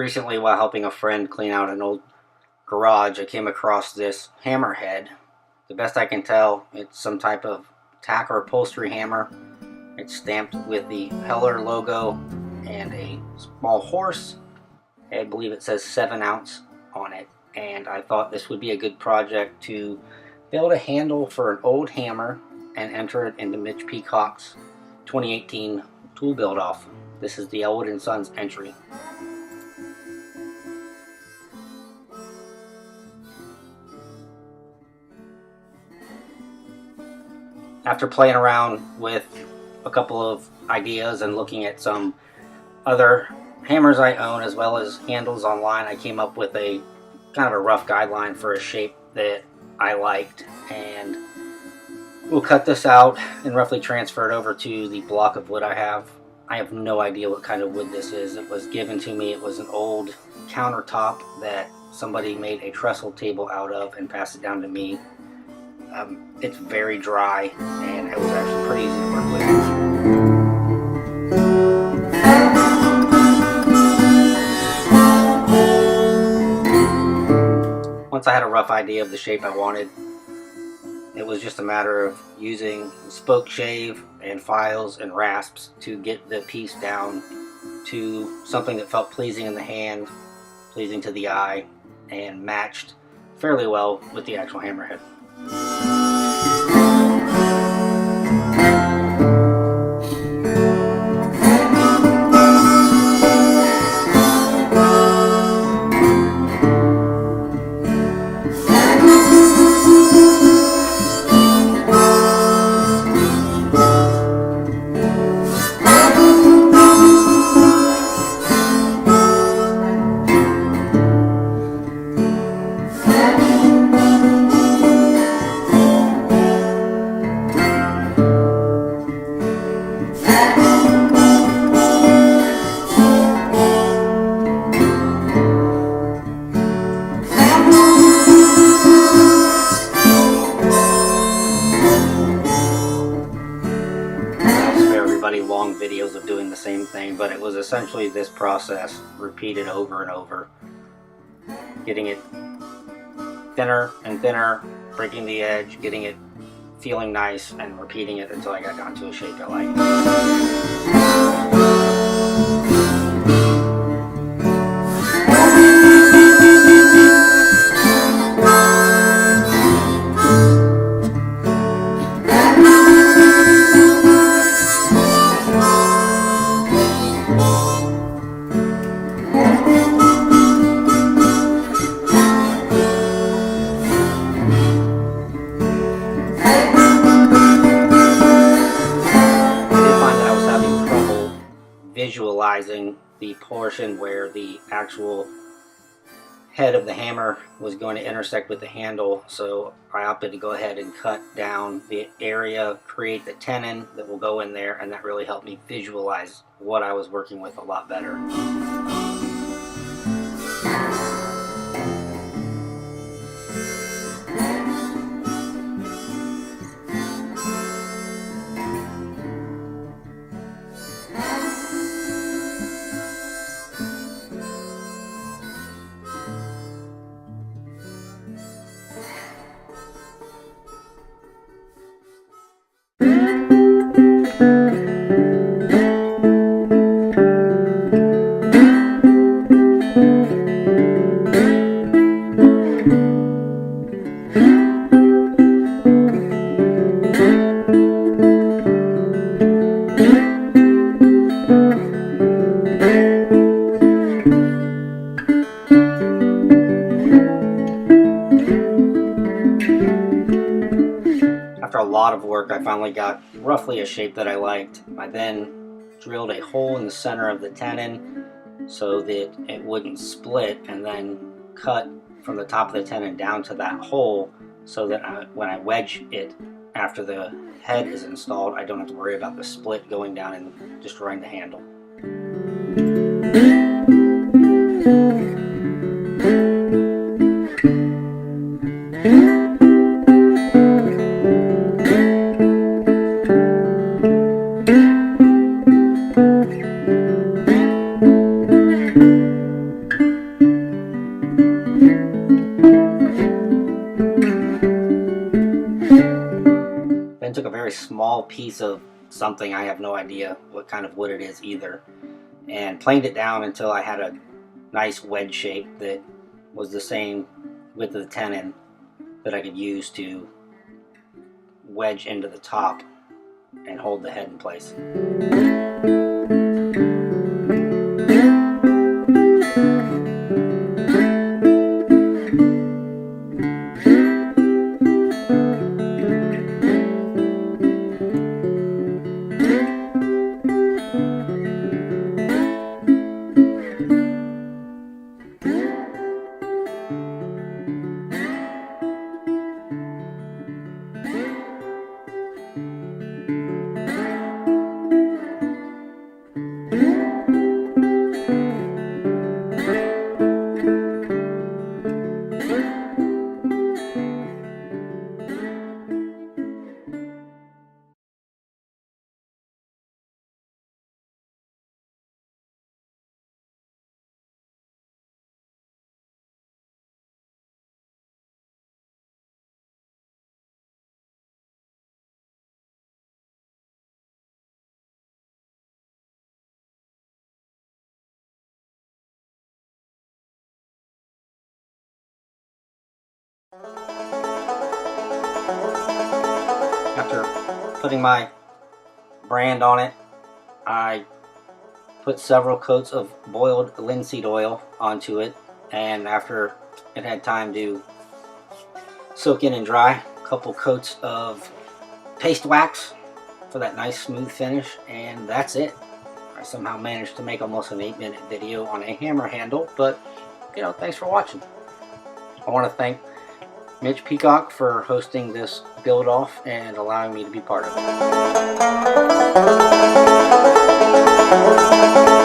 Recently, while helping a friend clean out an old garage, I came across this hammerhead. The best I can tell, it's some type of tack or upholstery hammer. It's stamped with the Heller logo and a small horse. I believe it says 7 ounce on it, and I thought this would be a good project to build a handle for an old hammer and enter it into Mitch Peacock's 2018 tool build off. This is the Ellwood&Sons entry. After playing around with a couple of ideas and looking at some other hammers I own as well as handles online, I came up with a kind of a rough guideline for a shape that I liked, and we'll cut this out and roughly transfer it over to the block of wood I have. I have no idea what kind of wood this is. It was given to me. It was an old countertop that somebody made a trestle table out of and passed it down to me. It's very dry, and it was actually pretty easy to work with. Once I had a rough idea of the shape I wanted, it was just a matter of using spoke shave and files and rasps to get the piece down to something that felt pleasing in the hand, pleasing to the eye, and matched fairly well with the actual hammerhead. Long videos of doing the same thing, but it was essentially this process repeated over and over, getting it thinner and thinner, breaking the edge, getting it feeling nice, and repeating it until I got down to a shape I like. Visualizing the portion where the actual head of the hammer was going to intersect with the handle, so I opted to go ahead and cut down the area, create the tenon that will go in there, and that really helped me visualize what I was working with a lot better. After a lot of work, I finally got roughly a shape that I liked. I then drilled a hole in the center of the tenon so that it wouldn't split, and then cut from the top of the tenon down to that hole so that when I wedge it after the head is installed, I don't have to worry about the split going down and destroying the handle. very small piece of something. I have no idea what kind of wood it is either, and planed it down until I had a nice wedge shape that was the same width of the tenon that I could use to wedge into the top and hold the head in place. After putting my brand on it, I put several coats of boiled linseed oil onto it, and after it had time to soak in and dry, a couple coats of paste wax for that nice smooth finish, and that's it. I somehow managed to make almost an 8-minute video on a hammer handle, but you know, thanks for watching. I want to thank Mitch Peacock for hosting this build off and allowing me to be part of it.